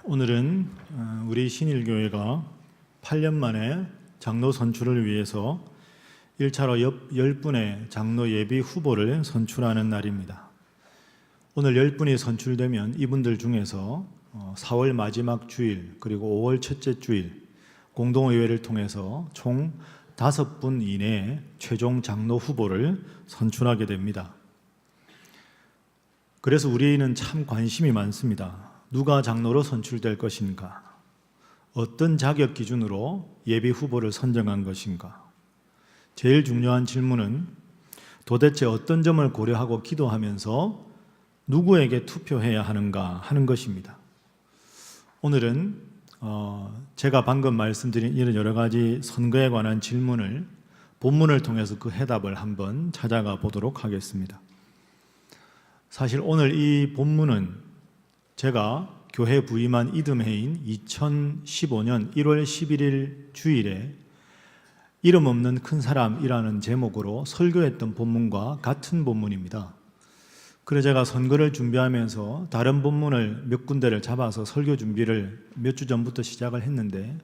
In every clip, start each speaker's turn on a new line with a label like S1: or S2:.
S1: 오늘은 우리 신일교회가 8년 만에 장로 선출을 위해서 1차로 10분의 장로 예비 후보를 선출하는 날입니다. 오늘 10분이 선출되면 이분들 중에서 4월 마지막 주일 그리고 5월 첫째 주일 공동의회를 통해서 총 5분 이내에 최종 장로 후보를 선출하게 됩니다. 그래서 우리는 참 관심이 많습니다. 누가 장로로 선출될 것인가? 어떤 자격 기준으로 예비 후보를 선정한 것인가? 제일 중요한 질문은 도대체 어떤 점을 고려하고 기도하면서 누구에게 투표해야 하는가 하는 것입니다. 오늘은 제가 방금 말씀드린 이런 여러 가지 선거에 관한 질문을 본문을 통해서 그 해답을 한번 찾아가 보도록 하겠습니다. 사실 오늘 이 본문은 제가 교회 부임한 이듬해인 2015년 1월 11일 주일에 이름 없는 큰 사람이라는 제목으로 설교했던 본문과 같은 본문입니다. 그래서 제가 선거를 준비하면서 다른 본문을 몇 군데를 잡아서 설교 준비를 몇 주 전부터 시작을 했는데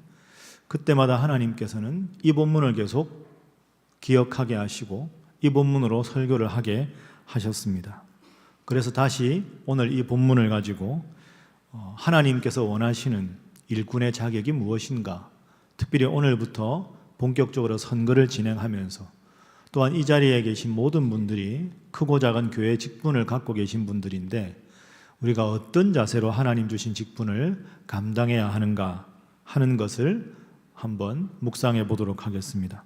S1: 그때마다 하나님께서는 이 본문을 계속 기억하게 하시고 이 본문으로 설교를 하게 하셨습니다. 그래서 다시 오늘 이 본문을 가지고 하나님께서 원하시는 일꾼의 자격이 무엇인가, 특별히 오늘부터 본격적으로 선거를 진행하면서 또한 이 자리에 계신 모든 분들이 크고 작은 교회 직분을 갖고 계신 분들인데 우리가 어떤 자세로 하나님 주신 직분을 감당해야 하는가 하는 것을 한번 묵상해 보도록 하겠습니다.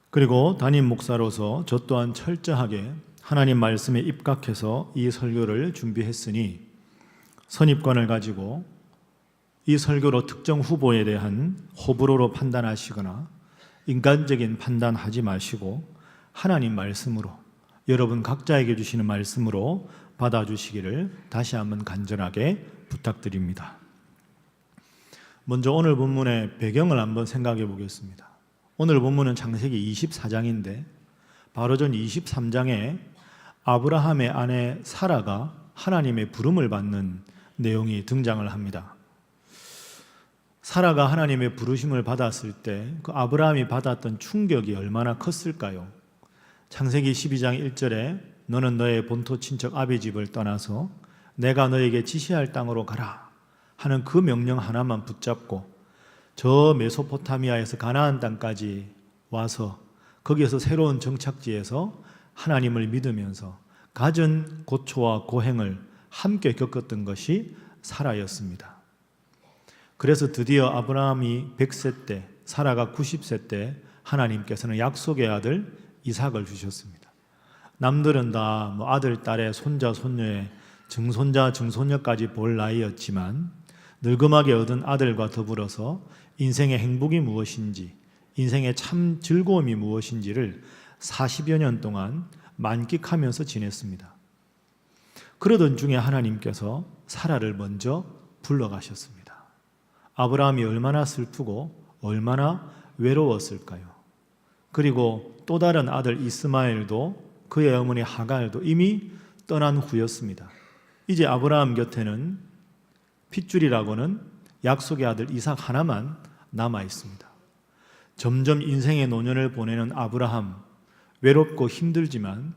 S1: 그리고 담임 목사로서 저 또한 철저하게 하나님 말씀에 입각해서 이 설교를 준비했으니 선입관을 가지고 이 설교로 특정 후보에 대한 호불호로 판단하시거나 인간적인 판단하지 마시고 하나님 말씀으로 여러분 각자에게 주시는 말씀으로 받아주시기를 다시 한번 간절하게 부탁드립니다. 먼저 오늘 본문의 배경을 한번 생각해 보겠습니다. 오늘 본문은 창세기 24장인데 바로 전 23장에 아브라함의 아내 사라가 하나님의 부름을 받는 내용이 등장을 합니다. 사라가 하나님의 부르심을 받았을 때 그 아브라함이 받았던 충격이 얼마나 컸을까요? 창세기 12장 1절에 너는 너의 본토 친척 아비 집을 떠나서 내가 너에게 지시할 땅으로 가라 하는 그 명령 하나만 붙잡고 저 메소포타미아에서 가나안 땅까지 와서 거기에서 새로운 정착지에서 하나님을 믿으면서 갖은 고초와 고행을 함께 겪었던 것이 사라였습니다. 그래서 드디어 아브라함이 100세 때, 사라가 90세 때 하나님께서는 약속의 아들 이삭을 주셨습니다. 남들은 다 아들, 딸의 손자, 손녀의 증손자, 증손녀까지 볼 나이였지만 늙음하게 얻은 아들과 더불어서 인생의 행복이 무엇인지, 인생의 참 즐거움이 무엇인지를 40여 년 동안 만끽하면서 지냈습니다. 그러던 중에 하나님께서 사라를 먼저 불러가셨습니다. 아브라함이 얼마나 슬프고 얼마나 외로웠을까요? 그리고 또 다른 아들 이스마엘도 그의 어머니 하갈도 이미 떠난 후였습니다. 이제 아브라함 곁에는 핏줄이라고는 약속의 아들 이삭 하나만 남아 있습니다. 점점 인생의 노년을 보내는 아브라함, 외롭고 힘들지만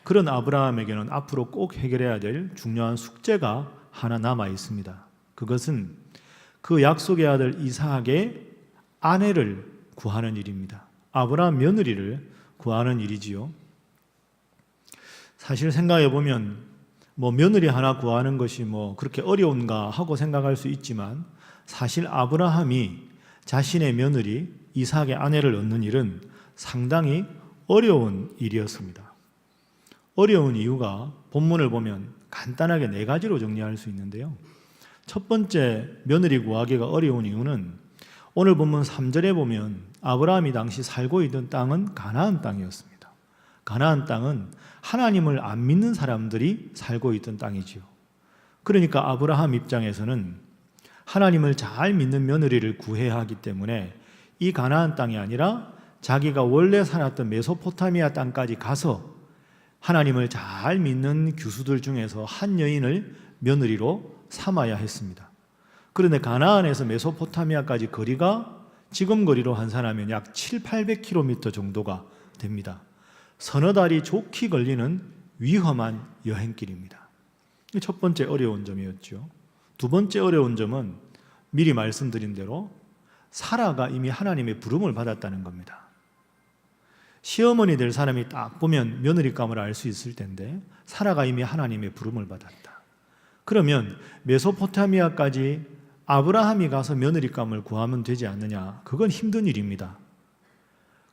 S1: 그런 아브라함에게는 앞으로 꼭 해결해야 될 중요한 숙제가 하나 남아 있습니다. 그것은 그 약속의 아들 이삭의 아내를 구하는 일입니다. 아브라함 며느리를 구하는 일이지요. 사실 생각해 보면 며느리 하나 구하는 것이 그렇게 어려운가 하고 생각할 수 있지만 사실 아브라함이 자신의 며느리 이삭의 아내를 얻는 일은 상당히 어려운 일이었습니다. 어려운 이유가 본문을 보면 간단하게 4가지로 정리할 수 있는데요. 첫 번째 며느리 구하기가 어려운 이유는 오늘 본문 3절에 보면 아브라함이 당시 살고 있던 땅은 가나안 땅이었습니다. 가나안 땅은 하나님을 안 믿는 사람들이 살고 있던 땅이지요. 그러니까 아브라함 입장에서는 하나님을 잘 믿는 며느리를 구해야 하기 때문에 이 가나안 땅이 아니라 자기가 원래 살았던 메소포타미아 땅까지 가서 하나님을 잘 믿는 교수들 중에서 한 여인을 며느리로 삼아야 했습니다. 그런데 가나안에서 메소포타미아까지 거리가 지금 거리로 환산하면 약 700~800km 정도가 됩니다. 서너 달이 좋게 걸리는 위험한 여행길입니다. 첫 번째 어려운 점이었죠. 두 번째 어려운 점은 미리 말씀드린 대로 사라가 이미 하나님의 부름을 받았다는 겁니다. 시어머니 될 사람이 딱 보면 며느리감을 알 수 있을 텐데 사라가 이미 하나님의 부름을 받았다. 그러면 메소포타미아까지 아브라함이 가서 며느리감을 구하면 되지 않느냐? 그건 힘든 일입니다.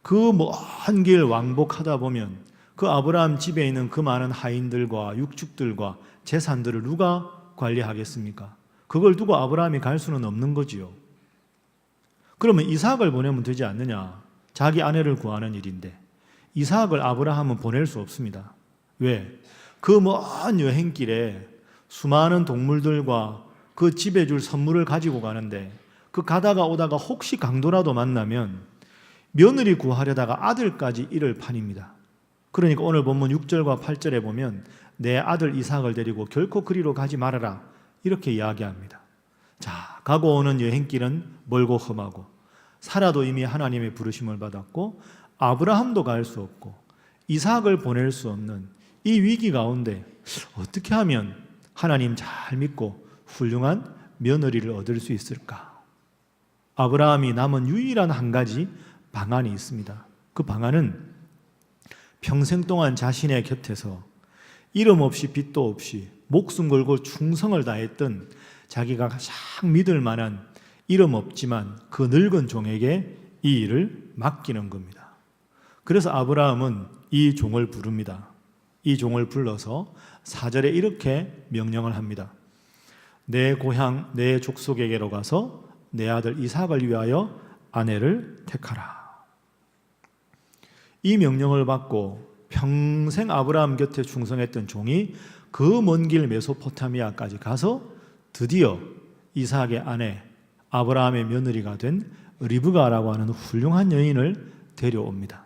S1: 그 먼 길 왕복하다 보면 그 아브라함 집에 있는 그 많은 하인들과 육축들과 재산들을 누가 관리하겠습니까? 그걸 두고 아브라함이 갈 수는 없는 거지요. 그러면 이삭을 보내면 되지 않느냐? 자기 아내를 구하는 일인데 이삭을 아브라함은 보낼 수 없습니다. 왜? 그 먼 여행길에 수많은 동물들과 그 집에 줄 선물을 가지고 가는데 그 가다가 오다가 혹시 강도라도 만나면 며느리 구하려다가 아들까지 잃을 판입니다. 그러니까 오늘 본문 6절과 8절에 보면 내 아들 이삭을 데리고 결코 그리로 가지 말아라 이렇게 이야기합니다. 자, 가고 오는 여행길은 멀고 험하고 사라도 이미 하나님의 부르심을 받았고 아브라함도 갈 수 없고 이삭을 보낼 수 없는 이 위기 가운데 어떻게 하면 하나님 잘 믿고 훌륭한 며느리를 얻을 수 있을까? 아브라함이 남은 유일한 한 가지 방안이 있습니다. 그 방안은 평생 동안 자신의 곁에서 이름 없이 빚도 없이 목숨 걸고 충성을 다했던 자기가 가장 믿을 만한 이름 없지만 그 늙은 종에게 이 일을 맡기는 겁니다. 그래서 아브라함은 이 종을 부릅니다. 이 종을 불러서 4절에 이렇게 명령을 합니다. 내 고향 내 족속에게로 가서 내 아들 이삭을 위하여 아내를 택하라. 이 명령을 받고 평생 아브라함 곁에 충성했던 종이 그 먼 길 메소포타미아까지 가서 드디어 이삭의 아내 아브라함의 며느리가 된 리브가라고 하는 훌륭한 여인을 데려옵니다.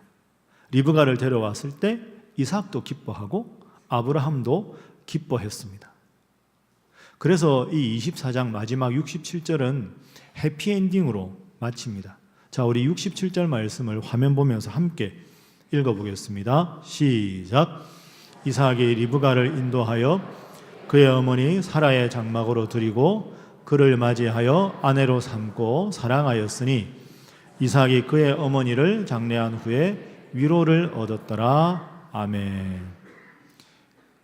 S1: 리브가를 데려왔을 때 이삭도 기뻐하고 아브라함도 기뻐했습니다. 그래서 이 24장 마지막 67절은 해피엔딩으로 마칩니다. 자, 우리 67절 말씀을 화면 보면서 함께 읽어보겠습니다. 시작. 이삭이 리브가를 인도하여 그의 어머니 사라의 장막으로 들이고 그를 맞이하여 아내로 삼고 사랑하였으니 이삭이 그의 어머니를 장례한 후에 위로를 얻었더라. 아멘.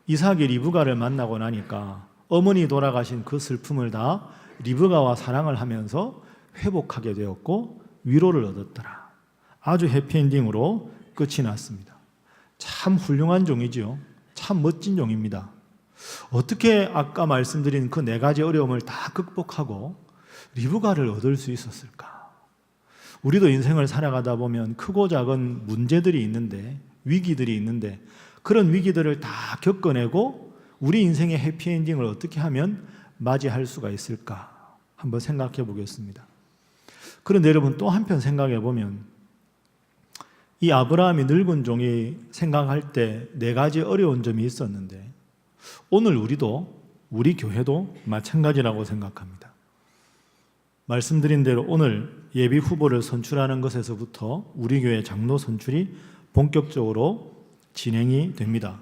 S1: 이삭이 리브가를 만나고 나니까 어머니 돌아가신 그 슬픔을 다 리브가와 사랑을 하면서 회복하게 되었고 위로를 얻었더라. 아주 해피엔딩으로 끝이 났습니다. 참 훌륭한 종이지요. 참 멋진 종입니다. 어떻게 아까 말씀드린 그 네 가지 어려움을 다 극복하고 리브가를 얻을 수 있었을까? 우리도 인생을 살아가다 보면 크고 작은 문제들이 있는데 위기들이 있는데 그런 위기들을 다 겪어내고 우리 인생의 해피엔딩을 어떻게 하면 맞이할 수가 있을까? 한번 생각해 보겠습니다. 그런데 여러분 또 한편 생각해 보면 이 아브라함이 늙은 종이 생각할 때 네 가지 어려운 점이 있었는데 오늘 우리 교회도 마찬가지라고 생각합니다. 말씀드린 대로 오늘 예비 후보를 선출하는 것에서부터 우리 교회 장로 선출이 본격적으로 진행이 됩니다.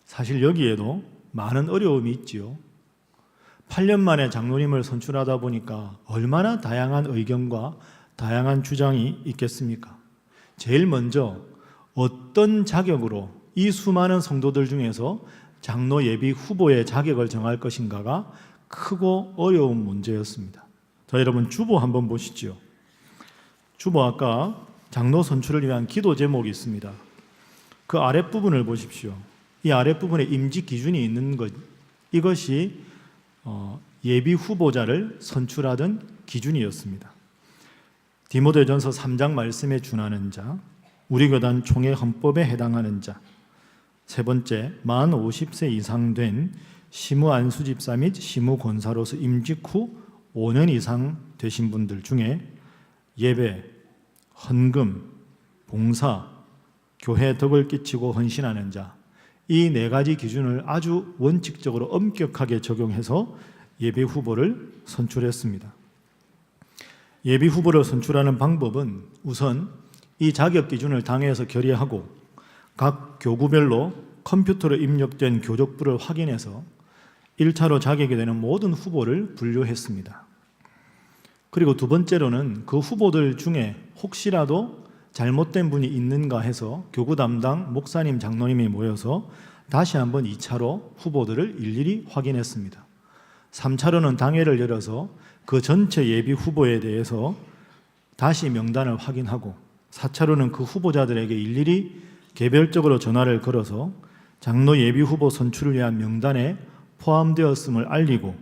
S1: 사실 여기에도 많은 어려움이 있지요. 8년 만에 장로님을 선출하다 보니까 얼마나 다양한 의견과 다양한 주장이 있겠습니까? 제일 먼저 어떤 자격으로 이 수많은 성도들 중에서 장로 예비 후보의 자격을 정할 것인가가 크고 어려운 문제였습니다. 자, 여러분 주보 한번 보시죠. 주보 아까 장로 선출을 위한 기도 제목이 있습니다. 그 아랫부분을 보십시오. 이 아랫부분에 임직 기준이 있는 것, 이것이 예비 후보자를 선출하던 기준이었습니다. 디모데전서 3장 말씀에 준하는 자, 우리 교단 총회 헌법에 해당하는 자, 세 번째, 만 50세 이상 된 시무 안수집사 및 시무 권사로서 임직 후 5년 이상 되신 분들 중에 예배, 헌금, 봉사, 교회 덕을 끼치고 헌신하는 자, 이 네 가지 기준을 아주 원칙적으로 엄격하게 적용해서 예비 후보를 선출했습니다. 예비 후보를 선출하는 방법은 우선 이 자격 기준을 당회에서 결의하고 각 교구별로 컴퓨터로 입력된 교족부를 확인해서 1차로 자격이 되는 모든 후보를 분류했습니다. 그리고 두 번째로는 그 후보들 중에 혹시라도 잘못된 분이 있는가 해서 교구 담당 목사님, 장로님이 모여서 다시 한번 2차로 후보들을 일일이 확인했습니다. 3차로는 당회를 열어서 그 전체 예비 후보에 대해서 다시 명단을 확인하고 4차로는 그 후보자들에게 일일이 개별적으로 전화를 걸어서 장로 예비 후보 선출을 위한 명단에 포함되었음을 알리고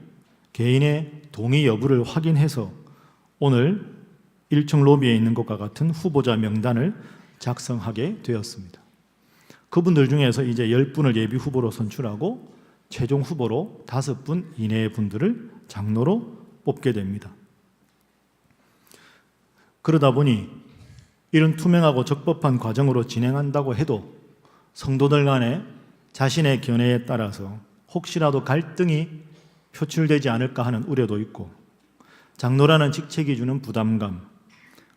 S1: 개인의 동의 여부를 확인해서 오늘 1층 로비에 있는 것과 같은 후보자 명단을 작성하게 되었습니다. 그분들 중에서 이제 10분을 예비 후보로 선출하고 최종 후보로 5분 이내의 분들을 장로로 뽑게 됩니다. 그러다 보니 이런 투명하고 적법한 과정으로 진행한다고 해도 성도들 간에 자신의 견해에 따라서 혹시라도 갈등이 표출되지 않을까 하는 우려도 있고 장로라는 직책이 주는 부담감,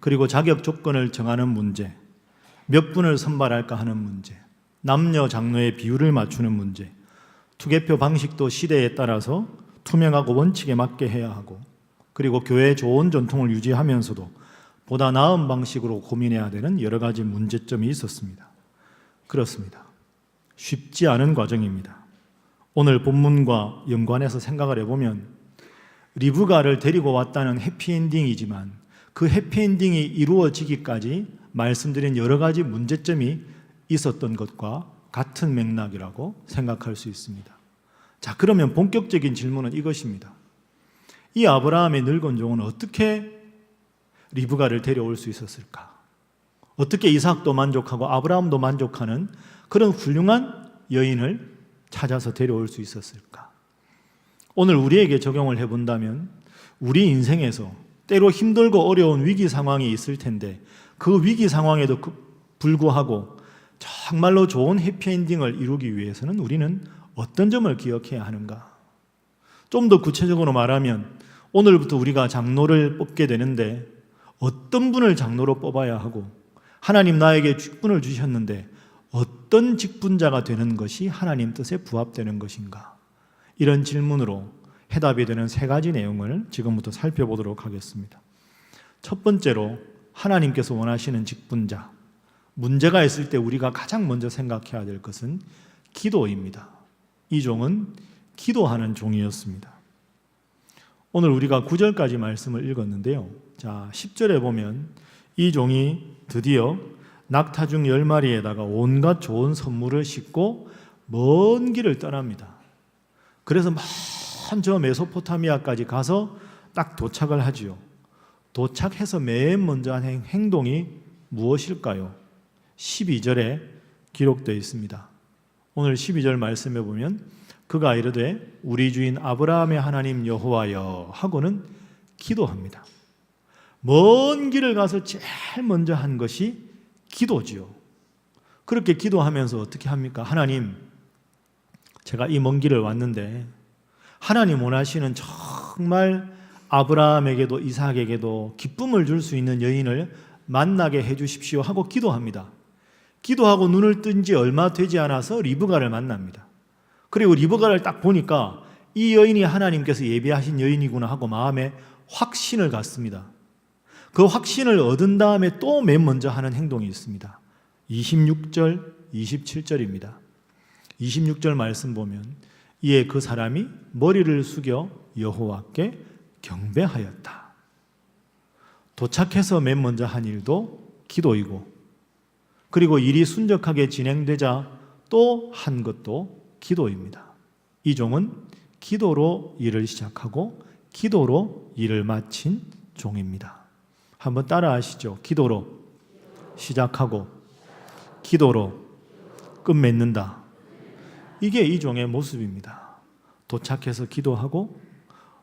S1: 그리고 자격 조건을 정하는 문제, 몇 분을 선발할까 하는 문제, 남녀 장로의 비율을 맞추는 문제, 투개표 방식도 시대에 따라서 투명하고 원칙에 맞게 해야 하고, 그리고 교회의 좋은 전통을 유지하면서도 보다 나은 방식으로 고민해야 되는 여러 가지 문제점이 있었습니다. 그렇습니다. 쉽지 않은 과정입니다. 오늘 본문과 연관해서 생각을 해보면 리브가를 데리고 왔다는 해피엔딩이지만 그 해피엔딩이 이루어지기까지 말씀드린 여러 가지 문제점이 있었던 것과 같은 맥락이라고 생각할 수 있습니다. 자, 그러면 본격적인 질문은 이것입니다. 이 아브라함의 늙은 종은 어떻게 리브가를 데려올 수 있었을까? 어떻게 이삭도 만족하고 아브라함도 만족하는 그런 훌륭한 여인을 찾아서 데려올 수 있었을까? 오늘 우리에게 적용을 해본다면 우리 인생에서 때로 힘들고 어려운 위기 상황이 있을 텐데 그 위기 상황에도 불구하고 정말로 좋은 해피엔딩을 이루기 위해서는 우리는 어떤 점을 기억해야 하는가? 좀 더 구체적으로 말하면 오늘부터 우리가 장로를 뽑게 되는데 어떤 분을 장로로 뽑아야 하고 하나님 나에게 직분을 주셨는데 어떤 직분자가 되는 것이 하나님 뜻에 부합되는 것인가? 이런 질문으로 해답이 되는 3가지 내용을 지금부터 살펴보도록 하겠습니다. 첫 번째로 하나님께서 원하시는 직분자, 문제가 있을 때 우리가 가장 먼저 생각해야 될 것은 기도입니다. 이 종은 기도하는 종이었습니다. 오늘 우리가 9절까지 말씀을 읽었는데요. 자, 10절에 보면 이 종이 드디어 낙타중 10마리에다가 온갖 좋은 선물을 싣고 먼 길을 떠납니다. 그래서 먼저 메소포타미아까지 가서 딱 도착을 하지요. 도착해서 맨 먼저 한 행동이 무엇일까요? 12절에 기록되어 있습니다. 오늘 12절 말씀에 보면 그가 이르되 우리 주인 아브라함의 하나님 여호와여 하고는 기도합니다. 먼 길을 가서 제일 먼저 한 것이 기도지요. 그렇게 기도하면서 어떻게 합니까? 하나님, 제가 이 먼 길을 왔는데 하나님 원하시는 정말 아브라함에게도 이삭에게도 기쁨을 줄 수 있는 여인을 만나게 해주십시오 하고 기도합니다. 기도하고 눈을 뜬 지 얼마 되지 않아서 리브가를 만납니다. 그리고 리브가를 딱 보니까 이 여인이 하나님께서 예비하신 여인이구나 하고 마음에 확신을 갖습니다. 그 확신을 얻은 다음에 또 맨 먼저 하는 행동이 있습니다. 26절, 27절입니다. 26절 말씀 보면 이에 그 사람이 머리를 숙여 여호와께 경배하였다. 도착해서 맨 먼저 한 일도 기도이고 그리고 일이 순적하게 진행되자 또 한 것도 기도입니다. 이 종은 기도로 일을 시작하고 기도로 일을 마친 종입니다. 한번 따라 하시죠. 기도로 시작하고 기도로 끝맺는다. 이게 이 종의 모습입니다. 도착해서 기도하고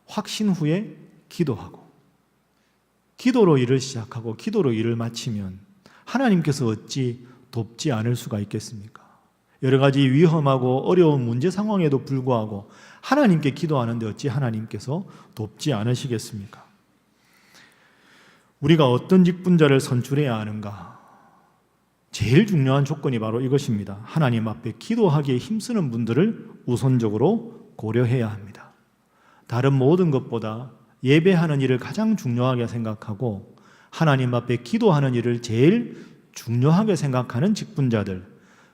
S1: 확신 후에 기도하고 기도로 일을 시작하고 기도로 일을 마치면 하나님께서 어찌 돕지 않을 수가 있겠습니까? 여러 가지 위험하고 어려운 문제 상황에도 불구하고 하나님께 기도하는데 어찌 하나님께서 돕지 않으시겠습니까? 우리가 어떤 직분자를 선출해야 하는가? 제일 중요한 조건이 바로 이것입니다. 하나님 앞에 기도하기에 힘쓰는 분들을 우선적으로 고려해야 합니다. 다른 모든 것보다 예배하는 일을 가장 중요하게 생각하고 하나님 앞에 기도하는 일을 제일 중요하게 생각하는 직분자들,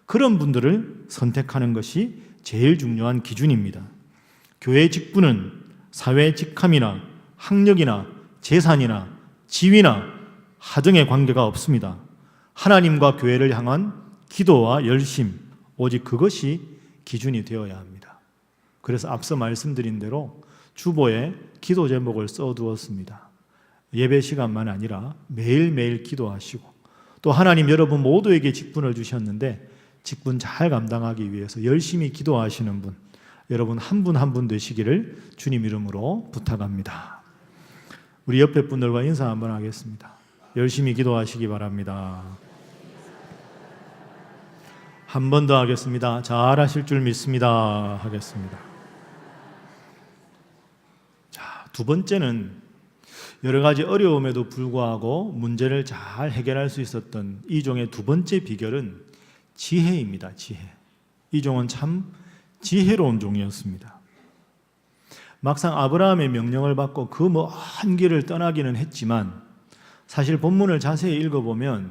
S1: 그런 분들을 선택하는 것이 제일 중요한 기준입니다. 교회 직분은 사회 직함이나 학력이나 재산이나 지위나 하등의 관계가 없습니다. 하나님과 교회를 향한 기도와 열심, 오직 그것이 기준이 되어야 합니다. 그래서 앞서 말씀드린 대로 주보에 기도 제목을 써두었습니다. 예배 시간만 아니라 매일매일 기도하시고, 또 하나님 여러분 모두에게 직분을 주셨는데 직분 잘 감당하기 위해서 열심히 기도하시는 분, 여러분 한 분 한 분 되시기를 주님 이름으로 부탁합니다. 우리 옆에 분들과 인사 한번 하겠습니다. 열심히 기도하시기 바랍니다. 한 번 더 하겠습니다. 잘하실 줄 믿습니다. 하겠습니다. 자, 두 번째는 여러 가지 어려움에도 불구하고 문제를 잘 해결할 수 있었던 이 종의 두 번째 비결은 지혜입니다. 지혜. 이 종은 참 지혜로운 종이었습니다. 막상 아브라함의 명령을 받고 그 먼 길을 떠나기는 했지만 사실 본문을 자세히 읽어보면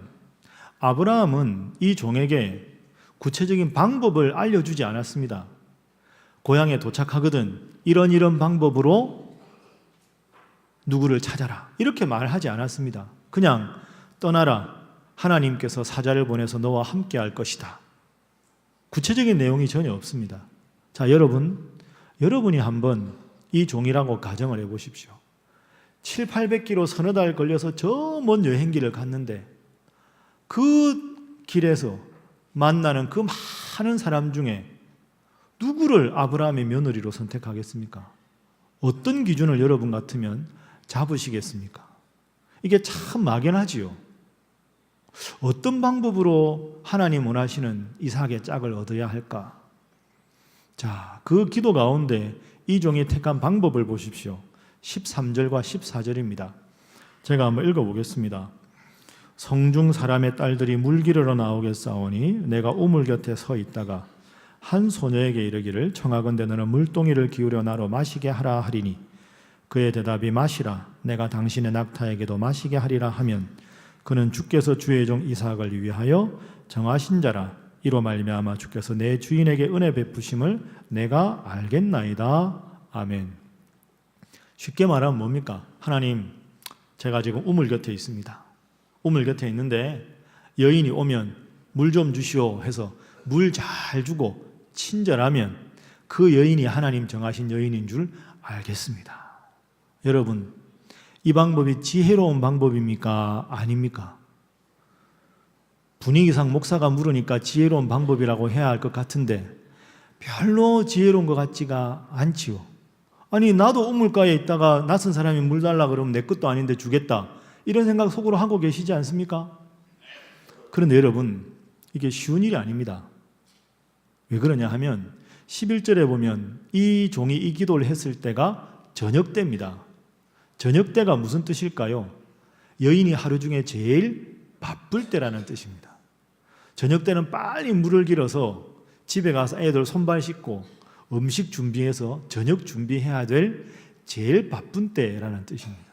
S1: 아브라함은 이 종에게 구체적인 방법을 알려주지 않았습니다. 고향에 도착하거든 이런 방법으로 누구를 찾아라 이렇게 말하지 않았습니다. 그냥 떠나라, 하나님께서 사자를 보내서 너와 함께 할 것이다. 구체적인 내용이 전혀 없습니다. 자, 여러분이 한번 이 종이라고 가정을 해보십시오. 700-800km 서너 달 걸려서 저 먼 여행길을 갔는데 그 길에서 만나는 그 많은 사람 중에 누구를 아브라함의 며느리로 선택하겠습니까? 어떤 기준을 여러분 같으면 잡으시겠습니까? 이게 참 막연하지요. 어떤 방법으로 하나님 원하시는 이삭의 짝을 얻어야 할까? 자, 그 기도 가운데 이 종이 택한 방법을 보십시오. 13절과 14절입니다. 제가 한번 읽어보겠습니다. 성중 사람의 딸들이 물 기르러 나오겠사오니 내가 우물 곁에 서 있다가 한 소녀에게 이르기를 청하건대 너는 물동이를 기울여 나로 마시게 하라 하리니 그의 대답이 마시라 내가 당신의 낙타에게도 마시게 하리라 하면 그는 주께서 주의 종 이삭을 위하여 정하신 자라 이로 말미암아 주께서 내 주인에게 은혜 베푸심을 내가 알겠나이다. 아멘. 쉽게 말하면 뭡니까? 하나님, 제가 지금 우물 곁에 있습니다. 우물 곁에 있는데 여인이 오면 물 좀 주시오 해서 물 잘 주고 친절하면 그 여인이 하나님 정하신 여인인 줄 알겠습니다. 여러분, 이 방법이 지혜로운 방법입니까? 아닙니까? 분위기상 목사가 물으니까 지혜로운 방법이라고 해야 할 것 같은데 별로 지혜로운 것 같지가 않지요. 아니, 나도 우물가에 있다가 낯선 사람이 물 달라 그러면 내 것도 아닌데 주겠다, 이런 생각 속으로 하고 계시지 않습니까? 그런데 여러분, 이게 쉬운 일이 아닙니다. 왜 그러냐 하면 11절에 보면 이 종이 이 기도를 했을 때가 저녁 때입니다. 저녁 때가 무슨 뜻일까요? 여인이 하루 중에 제일 바쁠 때라는 뜻입니다. 저녁 때는 빨리 물을 길어서 집에 가서 애들 손발 씻고 음식 준비해서 저녁 준비해야 될 제일 바쁜 때라는 뜻입니다.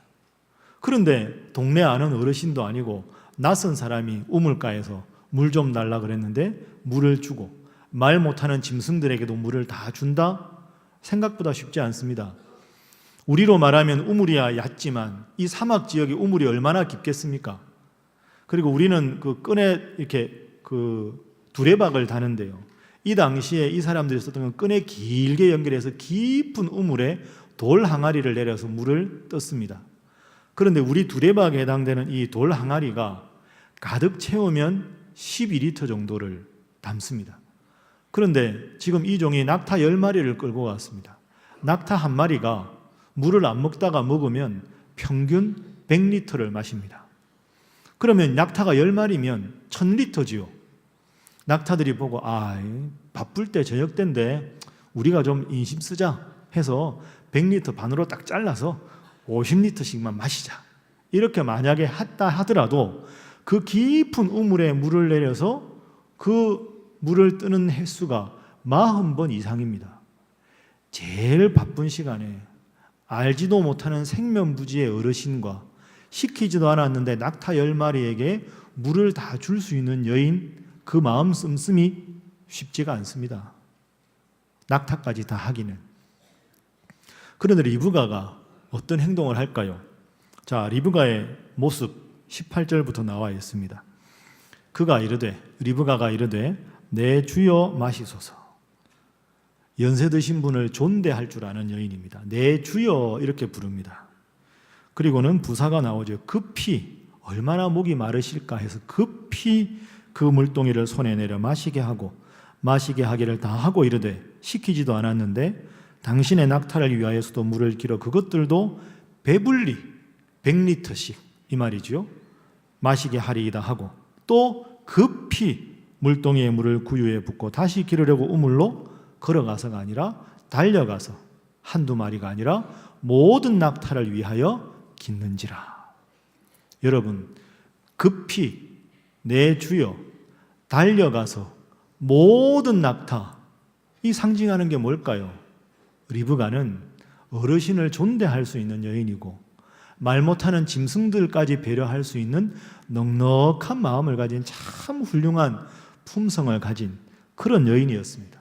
S1: 그런데 동네 아는 어르신도 아니고 낯선 사람이 우물가에서 물 좀 달라 그랬는데 물을 주고 말 못하는 짐승들에게도 물을 다 준다? 생각보다 쉽지 않습니다. 우리로 말하면 우물이야 얕지만 이 사막 지역의 우물이 얼마나 깊겠습니까? 그리고 우리는 그 끈에 이렇게 그 두레박을 다는데요. 이 당시에 이 사람들이 썼던 건 끈에 길게 연결해서 깊은 우물에 돌 항아리를 내려서 물을 떴습니다. 그런데 우리 두레박에 해당되는 이 돌 항아리가 가득 채우면 12리터 정도를 담습니다. 그런데 지금 이 종이 낙타 10마리를 끌고 갔습니다. 낙타 한 마리가 물을 안 먹다가 먹으면 평균 100리터를 마십니다. 그러면 낙타가 10마리면 1000리터지요. 낙타들이 보고 바쁠 때 저녁 때인데 우리가 좀 인심 쓰자 해서 100리터 반으로 딱 잘라서 50리터씩만 마시자. 이렇게 만약에 했다 하더라도 그 깊은 우물에 물을 내려서 그 물을 뜨는 횟수가 40번 이상입니다. 제일 바쁜 시간에 알지도 못하는 생면부지의 어르신과 시키지도 않았는데 낙타 10마리에게 물을 다 줄 수 있는 여인, 그 마음 씀씀이 쉽지가 않습니다. 낙타까지 다 하기는. 그런데 리브가가 어떤 행동을 할까요? 자, 리브가의 모습 18절부터 나와 있습니다. 리브가가 이르되 내 주여 마시소서. 연세 드신 분을 존대할 줄 아는 여인입니다. 내 주여 이렇게 부릅니다. 그리고는 부사가 나오죠. 급히, 얼마나 목이 마르실까 해서 급히 그 물동이를 손에 내려 마시게 하기를 다 하고 이르되, 시키지도 않았는데 당신의 낙타를 위하여서도 물을 길어 그것들도 배불리 100리터씩 이 말이죠. 마시게 하리이다 하고, 또 급히 물동이의 물을 구유에 붓고 다시 기르려고 우물로 걸어가서가 아니라 달려가서 한두 마리가 아니라 모든 낙타를 위하여 깃는지라. 여러분, 급히 내 주여 달려가서 모든 낙타, 이 상징하는 게 뭘까요? 리브가는 어르신을 존대할 수 있는 여인이고 말 못하는 짐승들까지 배려할 수 있는 넉넉한 마음을 가진 참 훌륭한 품성을 가진 그런 여인이었습니다.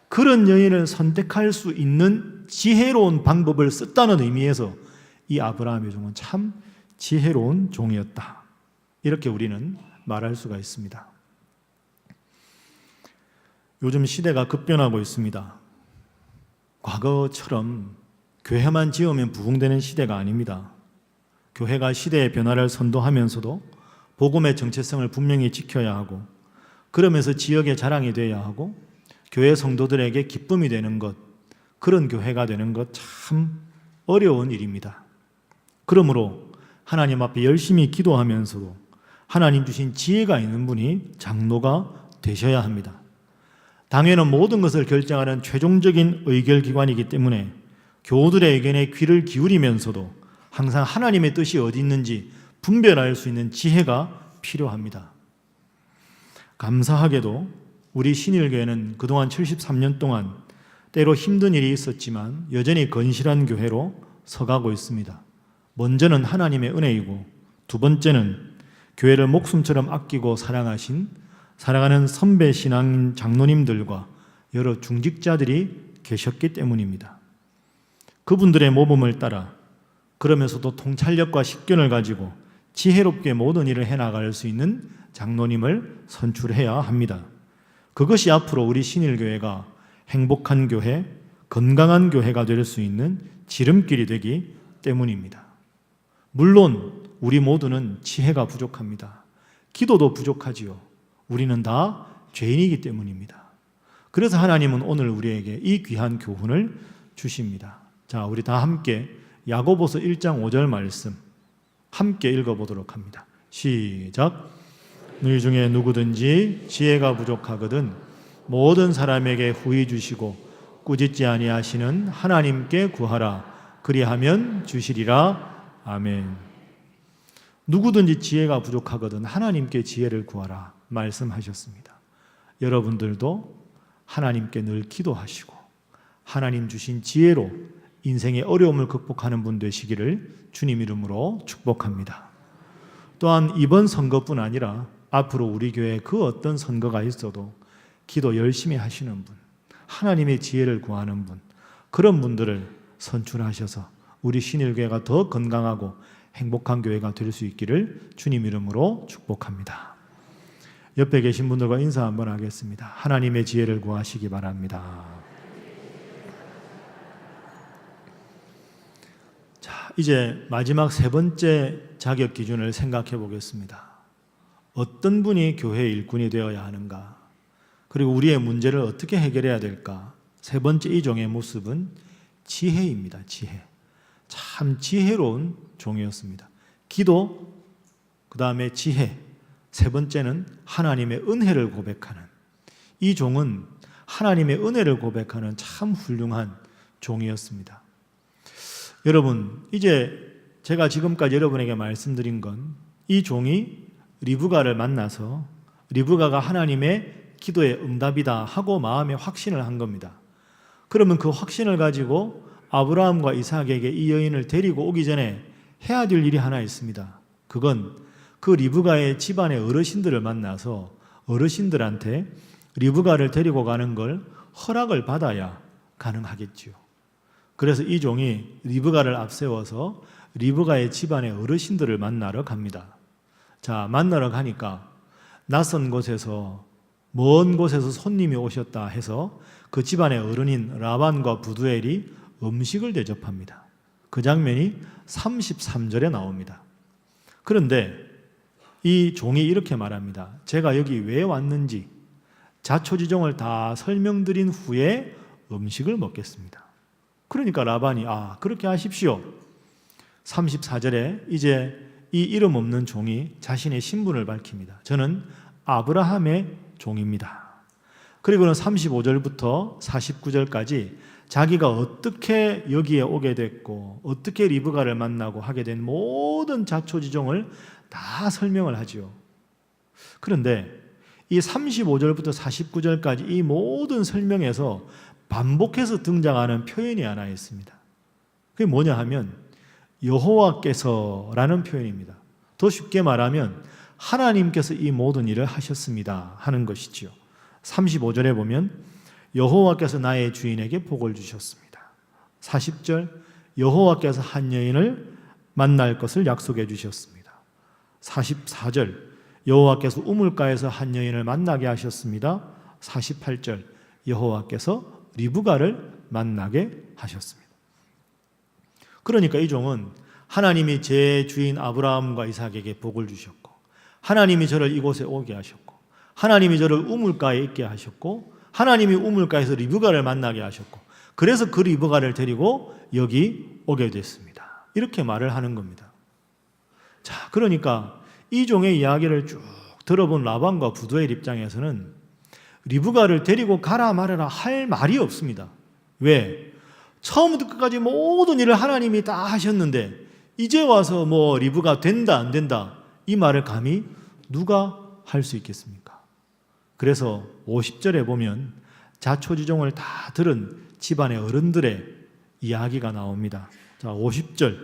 S1: 그런 여인을 선택할 수 있는 지혜로운 방법을 썼다는 의미에서 이 아브라함의 종은 참 지혜로운 종이었다. 이렇게 우리는 말할 수가 있습니다. 요즘 시대가 급변하고 있습니다. 과거처럼 교회만 지으면 부흥되는 시대가 아닙니다. 교회가 시대의 변화를 선도하면서도 복음의 정체성을 분명히 지켜야 하고, 그러면서 지역의 자랑이 되어야 하고, 교회 성도들에게 기쁨이 되는 것, 그런 교회가 되는 것 참 어려운 일입니다. 그러므로 하나님 앞에 열심히 기도하면서도 하나님 주신 지혜가 있는 분이 장로가 되셔야 합니다. 당회는 모든 것을 결정하는 최종적인 의결기관이기 때문에 교우들의 의견에 귀를 기울이면서도 항상 하나님의 뜻이 어디 있는지 분별할 수 있는 지혜가 필요합니다. 감사하게도 우리 신일교회는 그동안 73년 동안 때로 힘든 일이 있었지만 여전히 건실한 교회로 서가고 있습니다. 먼저는 하나님의 은혜이고, 두 번째는 교회를 목숨처럼 아끼고 사랑하는 선배 신앙 장로님들과 여러 중직자들이 계셨기 때문입니다. 그분들의 모범을 따라, 그러면서도 통찰력과 식견을 가지고 지혜롭게 모든 일을 해나갈 수 있는 장로님을 선출해야 합니다. 그것이 앞으로 우리 신일교회가 행복한 교회, 건강한 교회가 될 수 있는 지름길이 되기 때문입니다. 물론 우리 모두는 지혜가 부족합니다. 기도도 부족하지요. 우리는 다 죄인이기 때문입니다. 그래서 하나님은 오늘 우리에게 이 귀한 교훈을 주십니다. 자, 우리 다 함께 야고보서 1장 5절 말씀 함께 읽어보도록 합니다. 시작. 너희 중에 누구든지 지혜가 부족하거든 모든 사람에게 후히 주시고 꾸짖지 아니하시는 하나님께 구하라. 그리하면 주시리라. 아멘. 누구든지 지혜가 부족하거든 하나님께 지혜를 구하라 말씀하셨습니다. 여러분들도 하나님께 늘 기도하시고 하나님 주신 지혜로 인생의 어려움을 극복하는 분 되시기를 주님 이름으로 축복합니다. 또한 이번 선거뿐 아니라 앞으로 우리 교회에 그 어떤 선거가 있어도 기도 열심히 하시는 분, 하나님의 지혜를 구하는 분, 그런 분들을 선출하셔서 우리 신일교회가 더 건강하고 행복한 교회가 될 수 있기를 주님 이름으로 축복합니다. 옆에 계신 분들과 인사 한번 하겠습니다. 하나님의 지혜를 구하시기 바랍니다. 자, 이제 마지막 세 번째 자격 기준을 생각해 보겠습니다. 어떤 분이 교회의 일꾼이 되어야 하는가? 그리고 우리의 문제를 어떻게 해결해야 될까? 세 번째 이 종의 모습은 지혜입니다. 지혜. 참 지혜로운 종이었습니다. 기도, 그 다음에 지혜, 세 번째는 하나님의 은혜를 고백하는, 이 종은 하나님의 은혜를 고백하는 참 훌륭한 종이었습니다. 여러분, 이제 제가 지금까지 여러분에게 말씀드린 건 이 종이 리브가를 만나서 리브가가 하나님의 기도의 응답이다 하고 마음에 확신을 한 겁니다. 그러면 그 확신을 가지고 아브라함과 이삭에게 이 여인을 데리고 오기 전에 해야 될 일이 하나 있습니다. 그건 그 리브가의 집안의 어르신들을 만나서 어르신들한테 리브가를 데리고 가는 걸 허락을 받아야 가능하겠지요. 그래서 이 종이 리브가를 앞세워서 리브가의 집안의 어르신들을 만나러 갑니다. 자, 만나러 가니까 낯선 곳에서, 먼 곳에서 손님이 오셨다 해서 그 집안의 어른인 라반과 부두엘이 음식을 대접합니다. 그 장면이 33절에 나옵니다. 그런데 이 종이 이렇게 말합니다. 제가 여기 왜 왔는지 자초지종을 다 설명드린 후에 음식을 먹겠습니다. 그러니까 라반이 그렇게 하십시오. 34절에 이제 이 이름 없는 종이 자신의 신분을 밝힙니다. 저는 아브라함의 종입니다. 그리고는 35절부터 49절까지 자기가 어떻게 여기에 오게 됐고 어떻게 리브가를 만나고 하게 된 모든 자초지종을 다 설명을 하지요. 그런데 이 35절부터 49절까지 이 모든 설명에서 반복해서 등장하는 표현이 하나 있습니다. 그게 뭐냐 하면 여호와께서라는 표현입니다. 더 쉽게 말하면 하나님께서 이 모든 일을 하셨습니다 하는 것이지요. 35절에 보면 여호와께서 나의 주인에게 복을 주셨습니다. 40절 여호와께서 한 여인을 만날 것을 약속해 주셨습니다. 44절 여호와께서 우물가에서 한 여인을 만나게 하셨습니다. 48절 여호와께서 리브가를 만나게 하셨습니다. 그러니까 이 종은 하나님이 제 주인 아브라함과 이삭에게 복을 주셨고 하나님이 저를 이곳에 오게 하셨고 하나님이 저를 우물가에 있게 하셨고 하나님이 우물가에서 리브가를 만나게 하셨고 그래서 그 리브가를 데리고 여기 오게 됐습니다. 이렇게 말을 하는 겁니다. 자, 그러니까 이 종의 이야기를 쭉 들어본 라반과 부두엘 입장에서는 리브가를 데리고 가라 말아라 할 말이 없습니다. 왜? 처음부터 끝까지 모든 일을 하나님이 다 하셨는데 이제 와서 리브가 된다 안 된다 이 말을 감히 누가 할 수 있겠습니까? 그래서 50절에 보면 자초지종을 다 들은 집안의 어른들의 이야기가 나옵니다. 자, 50절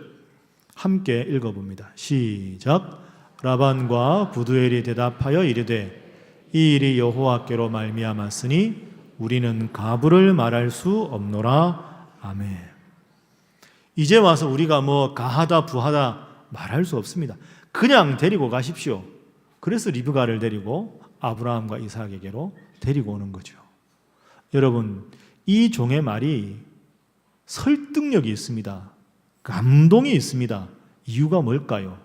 S1: 함께 읽어봅니다. 시작. 라반과 부두엘이 대답하여 이르되 이 일이 여호와께로 말미암았으니 우리는 가부를 말할 수 없노라. 아멘. 이제 와서 우리가 가하다 부하다 말할 수 없습니다. 그냥 데리고 가십시오. 그래서 리브가를 데리고 아브라함과 이삭에게로 데리고 오는 거죠. 여러분, 이 종의 말이 설득력이 있습니다. 감동이 있습니다. 이유가 뭘까요?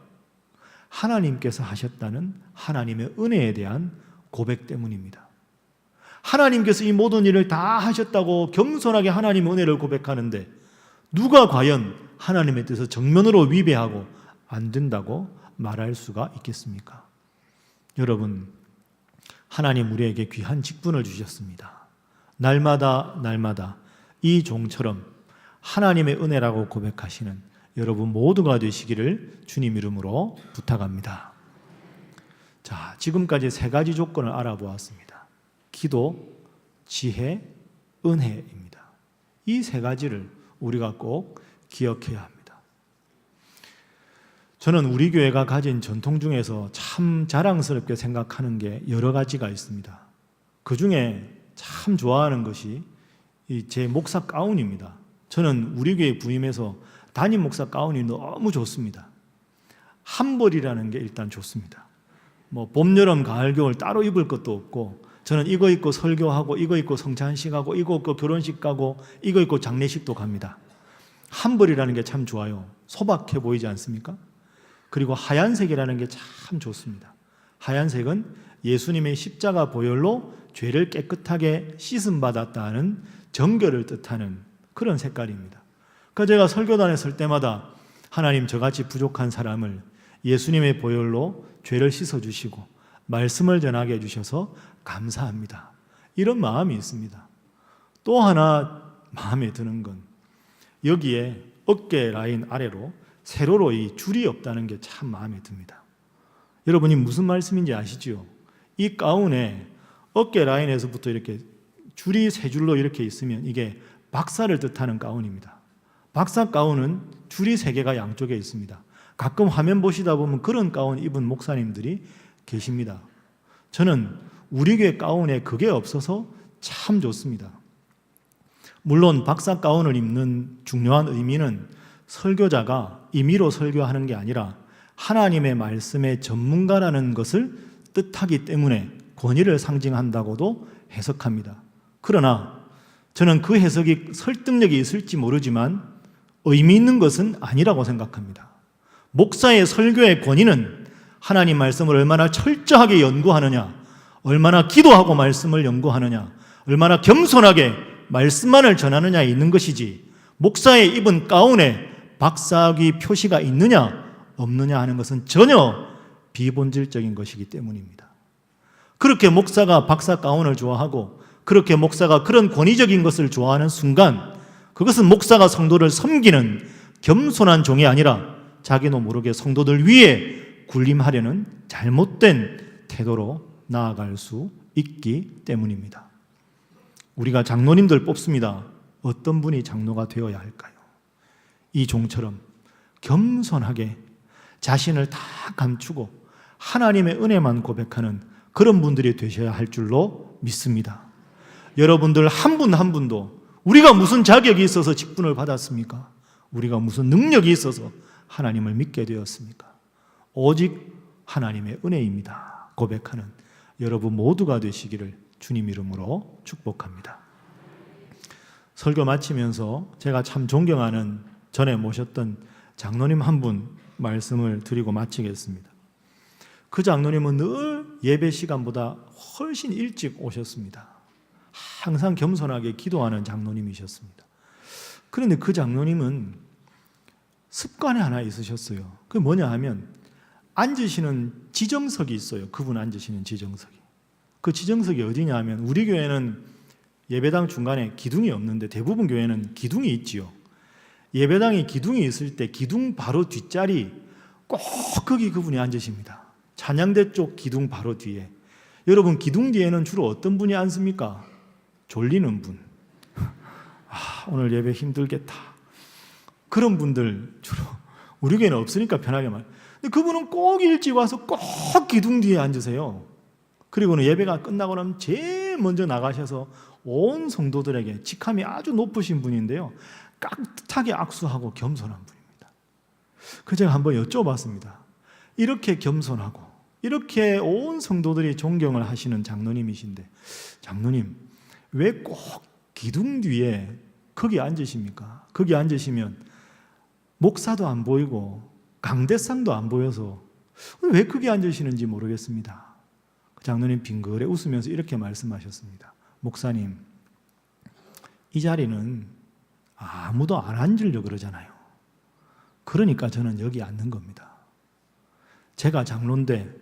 S1: 하나님께서 하셨다는 하나님의 은혜에 대한 고백 때문입니다. 하나님께서 이 모든 일을 다 하셨다고 겸손하게 하나님의 은혜를 고백하는데 누가 과연 하나님의 뜻을 정면으로 위배하고 안 된다고 말할 수가 있겠습니까? 여러분, 하나님 우리에게 귀한 직분을 주셨습니다. 날마다 이 종처럼 하나님의 은혜라고 고백하시는 여러분 모두가 되시기를 주님 이름으로 부탁합니다. 자, 지금까지 3가지 조건을 알아보았습니다. 기도, 지혜, 은혜입니다. 이 3가지를 우리가 꼭 기억해야 합니다. 저는 우리 교회가 가진 전통 중에서 참 자랑스럽게 생각하는 게 여러 가지가 있습니다. 그 중에 참 좋아하는 것이 제 목사 가운입니다. 저는 우리 교회 부임해서 담임 목사 가운이 너무 좋습니다. 한 벌이라는 게 일단 좋습니다. 봄, 여름, 가을, 겨울 따로 입을 것도 없고 저는 이거 입고 설교하고 이거 입고 성찬식하고 이거 입고 결혼식 가고 이거 입고 장례식도 갑니다. 한 벌이라는 게 참 좋아요. 소박해 보이지 않습니까? 그리고 하얀색이라는 게 참 좋습니다. 하얀색은 예수님의 십자가 보혈로 죄를 깨끗하게 씻음받았다는 정결을 뜻하는 그런 색깔입니다. 그러니까 제가 설교단에 설 때마다 하나님 저같이 부족한 사람을 예수님의 보혈로 죄를 씻어주시고 말씀을 전하게 해주셔서 감사합니다. 이런 마음이 있습니다. 또 하나 마음에 드는 건 여기에 어깨 라인 아래로 세로로 이 줄이 없다는 게 참 마음에 듭니다. 여러분이 무슨 말씀인지 아시죠? 이 가운에 어깨 라인에서부터 이렇게 줄이 세 줄로 이렇게 있으면 이게 박사를 뜻하는 가운입니다. 박사 가운은 줄이 세 개가 양쪽에 있습니다. 가끔 화면 보시다 보면 그런 가운 입은 목사님들이 계십니다. 저는 우리 교회 가운에 그게 없어서 참 좋습니다. 물론 박사 가운을 입는 중요한 의미는 설교자가 임의로 설교하는 게 아니라 하나님의 말씀의 전문가라는 것을 뜻하기 때문에 권위를 상징한다고도 해석합니다. 그러나 저는 그 해석이 설득력이 있을지 모르지만 의미 있는 것은 아니라고 생각합니다. 목사의 설교의 권위는 하나님 말씀을 얼마나 철저하게 연구하느냐, 얼마나 기도하고 말씀을 연구하느냐, 얼마나 겸손하게 말씀만을 전하느냐에 있는 것이지 목사의 입은 가운에 박사학위 표시가 있느냐 없느냐 하는 것은 전혀 비본질적인 것이기 때문입니다. 그렇게 목사가 박사 가운을 좋아하고 그렇게 목사가 그런 권위적인 것을 좋아하는 순간 그것은 목사가 성도를 섬기는 겸손한 종이 아니라 자기도 모르게 성도들 위에 군림하려는 잘못된 태도로 나아갈 수 있기 때문입니다. 우리가 장로님들 뽑습니다. 어떤 분이 장로가 되어야 할까요? 이 종처럼 겸손하게 자신을 다 감추고 하나님의 은혜만 고백하는 그런 분들이 되셔야 할 줄로 믿습니다. 여러분들 한 분 한 분도 우리가 무슨 자격이 있어서 직분을 받았습니까? 우리가 무슨 능력이 있어서 하나님을 믿게 되었습니까? 오직 하나님의 은혜입니다. 고백하는 여러분 모두가 되시기를 주님 이름으로 축복합니다. 설교 마치면서 제가 참 존경하는 전에 모셨던 장로님 한 분 말씀을 드리고 마치겠습니다. 그 장로님은 늘 예배 시간보다 훨씬 일찍 오셨습니다. 항상 겸손하게 기도하는 장로님이셨습니다. 그런데 그 장로님은 습관이 하나 있으셨어요. 그게 뭐냐 하면 앉으시는 지정석이 있어요. 그분 앉으시는 지정석이. 그 지정석이 어디냐 하면 우리 교회는 예배당 중간에 기둥이 없는데 대부분 교회는 기둥이 있지요. 예배당에 기둥이 있을 때 기둥 바로 뒷자리 꼭 거기 그분이 앉으십니다. 찬양대 쪽 기둥 바로 뒤에. 여러분 기둥 뒤에는 주로 어떤 분이 앉습니까? 졸리는 분. 오늘 예배 힘들겠다. 그런 분들 주로 우리 교회는 없으니까 편하게 말. 근데 그분은 꼭 일찍 와서 꼭 기둥 뒤에 앉으세요. 그리고는 예배가 끝나고 나면 제일 먼저 나가셔서 온 성도들에게 직함이 아주 높으신 분인데요. 깍듯하게 악수하고 겸손한 분입니다. 그 제가 한번 여쭤봤습니다. 이렇게 겸손하고 이렇게 온 성도들이 존경을 하시는 장로님이신데 장로님 왜 꼭 기둥 뒤에 거기 앉으십니까? 거기 앉으시면 목사도 안 보이고 강대상도 안 보여서 왜 거기 앉으시는지 모르겠습니다. 그 장로님 빙그레 웃으면서 이렇게 말씀하셨습니다. 목사님, 이 자리는 아무도 안 앉으려고 그러잖아요. 그러니까 저는 여기 앉는 겁니다. 제가 장로인데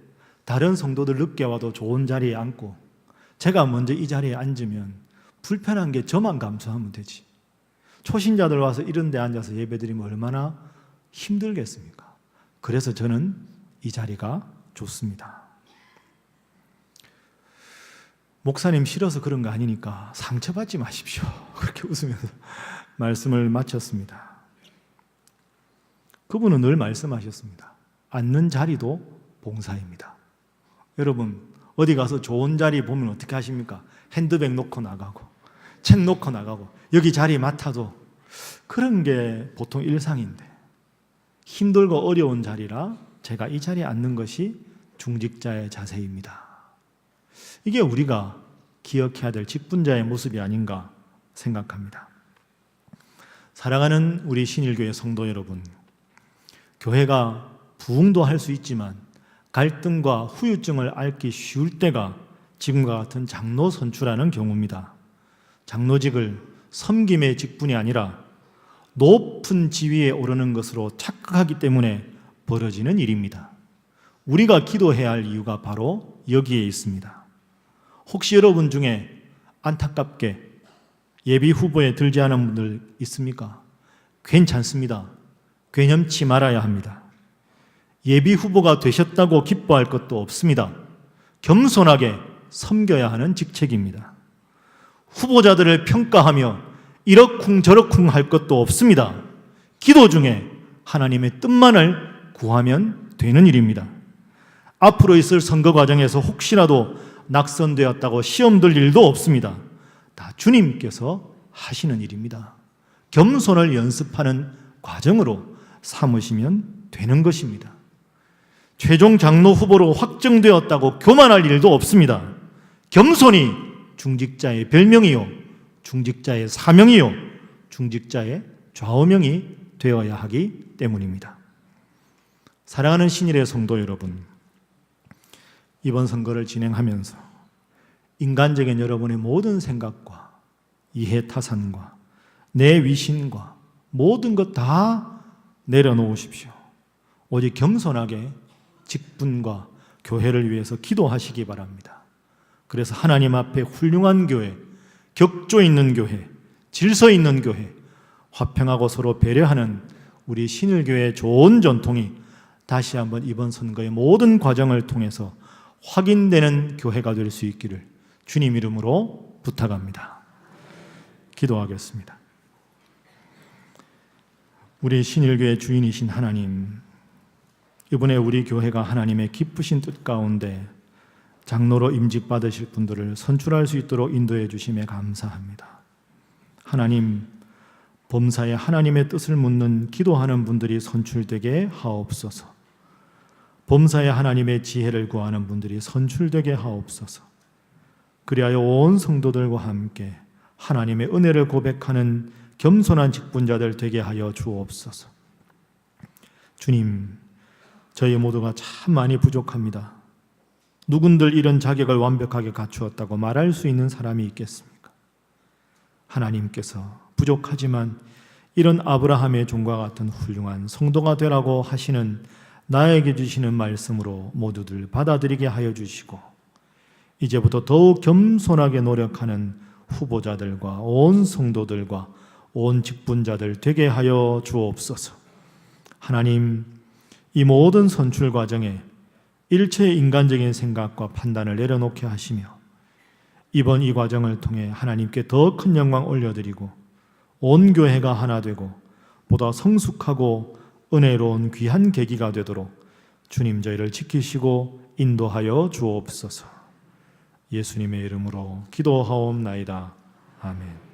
S1: 다른 성도들 늦게 와도 좋은 자리에 앉고 제가 먼저 이 자리에 앉으면 불편한 게 저만 감수하면 되지. 초신자들 와서 이런 데 앉아서 예배드리면 얼마나 힘들겠습니까? 그래서 저는 이 자리가 좋습니다. 목사님 싫어서 그런 거 아니니까 상처받지 마십시오. 그렇게 웃으면서 말씀을 마쳤습니다. 그분은 늘 말씀하셨습니다. 앉는 자리도 봉사입니다. 여러분 어디 가서 좋은 자리 보면 어떻게 하십니까? 핸드백 놓고 나가고 책 놓고 나가고 여기 자리 맡아도 그런 게 보통 일상인데 힘들고 어려운 자리라 제가 이 자리에 앉는 것이 중직자의 자세입니다. 이게 우리가 기억해야 될 직분자의 모습이 아닌가 생각합니다. 사랑하는 우리 신일교회 성도 여러분, 교회가 부흥도 할 수 있지만 갈등과 후유증을 앓기 쉬울 때가 지금과 같은 장로 선출하는 경우입니다. 장로직을 섬김의 직분이 아니라 높은 지위에 오르는 것으로 착각하기 때문에 벌어지는 일입니다. 우리가 기도해야 할 이유가 바로 여기에 있습니다. 혹시 여러분 중에 안타깝게 예비 후보에 들지 않은 분들 있습니까? 괜찮습니다. 괴념치 말아야 합니다. 예비 후보가 되셨다고 기뻐할 것도 없습니다. 겸손하게 섬겨야 하는 직책입니다. 후보자들을 평가하며 이러쿵 저러쿵 할 것도 없습니다. 기도 중에 하나님의 뜻만을 구하면 되는 일입니다. 앞으로 있을 선거 과정에서 혹시라도 낙선되었다고 시험 들 일도 없습니다. 다 주님께서 하시는 일입니다. 겸손을 연습하는 과정으로 삼으시면 되는 것입니다. 최종 장로 후보로 확정되었다고 교만할 일도 없습니다. 겸손이 중직자의 별명이요, 중직자의 사명이요, 중직자의 좌우명이 되어야 하기 때문입니다. 사랑하는 신일의 성도 여러분, 이번 선거를 진행하면서 인간적인 여러분의 모든 생각과 이해타산과 내 위신과 모든 것 다 내려놓으십시오. 오직 겸손하게 직분과 교회를 위해서 기도하시기 바랍니다. 그래서 하나님 앞에 훌륭한 교회, 격조 있는 교회, 질서 있는 교회, 화평하고 서로 배려하는 우리 신일교회의 좋은 전통이 다시 한번 이번 선거의 모든 과정을 통해서 확인되는 교회가 될 수 있기를 주님 이름으로 부탁합니다. 기도하겠습니다. 우리 신일교회 주인이신 하나님, 이번에 우리 교회가 하나님의 기쁘신 뜻 가운데 장로로 임직받으실 분들을 선출할 수 있도록 인도해 주심에 감사합니다. 하나님, 범사에 하나님의 뜻을 묻는 기도하는 분들이 선출되게 하옵소서. 범사에 하나님의 지혜를 구하는 분들이 선출되게 하옵소서. 그리하여 온 성도들과 함께 하나님의 은혜를 고백하는 겸손한 직분자들 되게 하여 주옵소서. 주님, 저희 모두가 참 많이 부족합니다. 누군들 이런 자격을 완벽하게 갖추었다고 말할 수 있는 사람이 있겠습니까? 하나님께서 부족하지만 이런 아브라함의 종과 같은 훌륭한 성도가 되라고 하시는 나에게 주시는 말씀으로 모두들 받아들이게 하여 주시고, 이제부터 더욱 겸손하게 노력하는 후보자들과 온 성도들과 온 직분자들 되게 하여 주옵소서. 하나님, 이 모든 선출 과정에 일체의 인간적인 생각과 판단을 내려놓게 하시며 이번 이 과정을 통해 하나님께 더 큰 영광 올려드리고 온 교회가 하나 되고 보다 성숙하고 은혜로운 귀한 계기가 되도록 주님 저희를 지키시고 인도하여 주옵소서. 예수님의 이름으로 기도하옵나이다. 아멘.